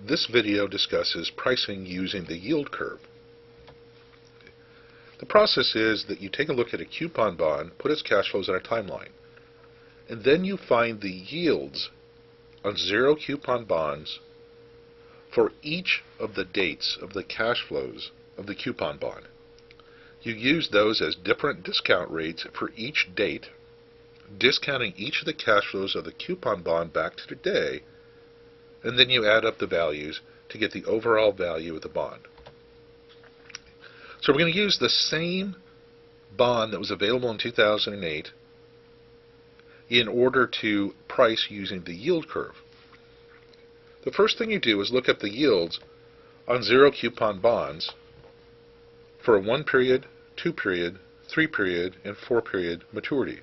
This video discusses pricing using the yield curve. The process is that you take a look at a coupon bond, put its cash flows on a timeline, and then you find the yields on zero coupon bonds for each of the dates of the cash flows of the coupon bond. You use those as different discount rates for each date, discounting each of the cash flows of the coupon bond back to today, and then you add up the values to get the overall value of the bond. So we're going to use the same bond that was available in 2008 in order to price using the yield curve. The first thing you do is look up the yields on zero coupon bonds for a 1 period, 2 period, 3 period, and 4 period maturity.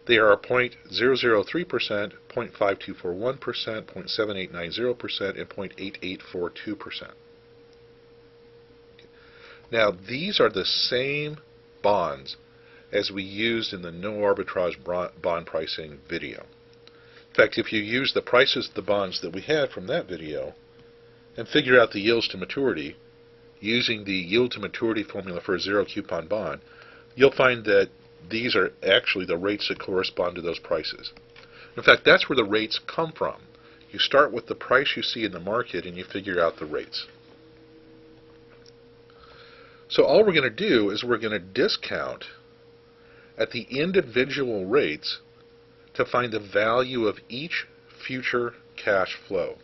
They are 0.003%, 0.5241%, 0.7890%, and 0.8842%. Now, these are the same bonds as we used in the no arbitrage bond pricing video. In fact, if you use the prices of the bonds that we had from that video and figure out the yields to maturity using the yield to maturity formula for a zero coupon bond, you'll find that these are actually the rates that correspond to those prices. In fact, that's where the rates come from. You start with the price you see in the market and you figure out the rates. So all we're going to do is we're going to discount at the individual rates to find the value of each future cash flow.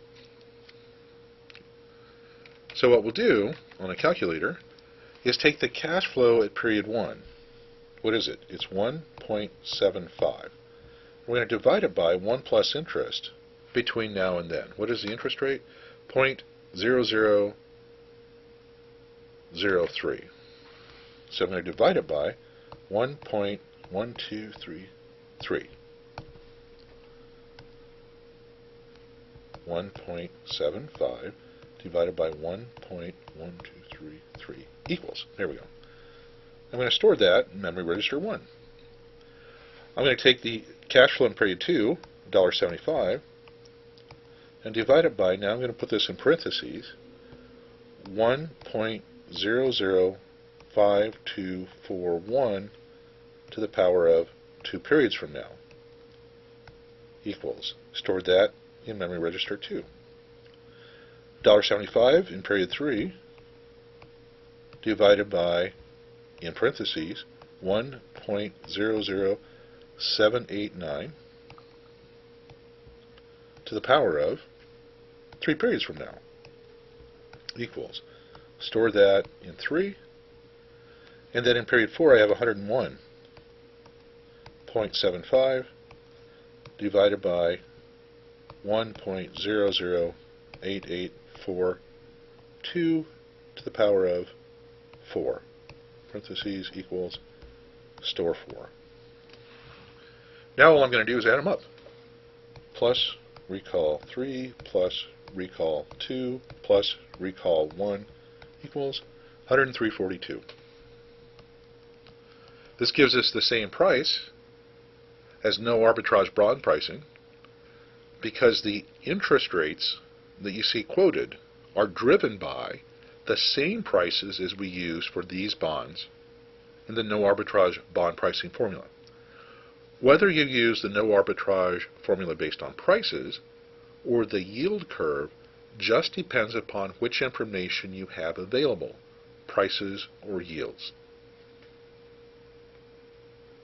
So what we'll do on a calculator is take the cash flow at period 1. What is it? It's 1.75. We're going to divide it by 1 plus interest between now and then. What is the interest rate? 0.0003. So I'm going to divide it by 1.1233. 1.75 divided by 1.1233 equals. There we go. I'm going to store that in memory register 1. I'm going to take the cash flow in period 2, $1.75, and divide it by, now I'm going to put this in parentheses, 1.005241 to the power of 2 periods from now equals. Stored that in memory register 2. $1.75 in period 3 divided by, in parentheses, 1.00789 to the power of 3 periods from now equals. Store that in 3, and then in period 4 I have 101.75 divided by 1.00884 to the power of 4, parentheses equals, store 4. Now all I'm going to do is add them up. Plus recall 3 plus recall 2 plus recall 1 equals 103.42. This gives us the same price as no arbitrage bond pricing because the interest rates that you see quoted are driven by the same prices as we use for these bonds in the no arbitrage bond pricing formula. Whether you use the no arbitrage formula based on prices or the yield curve just depends upon which information you have available, prices or yields.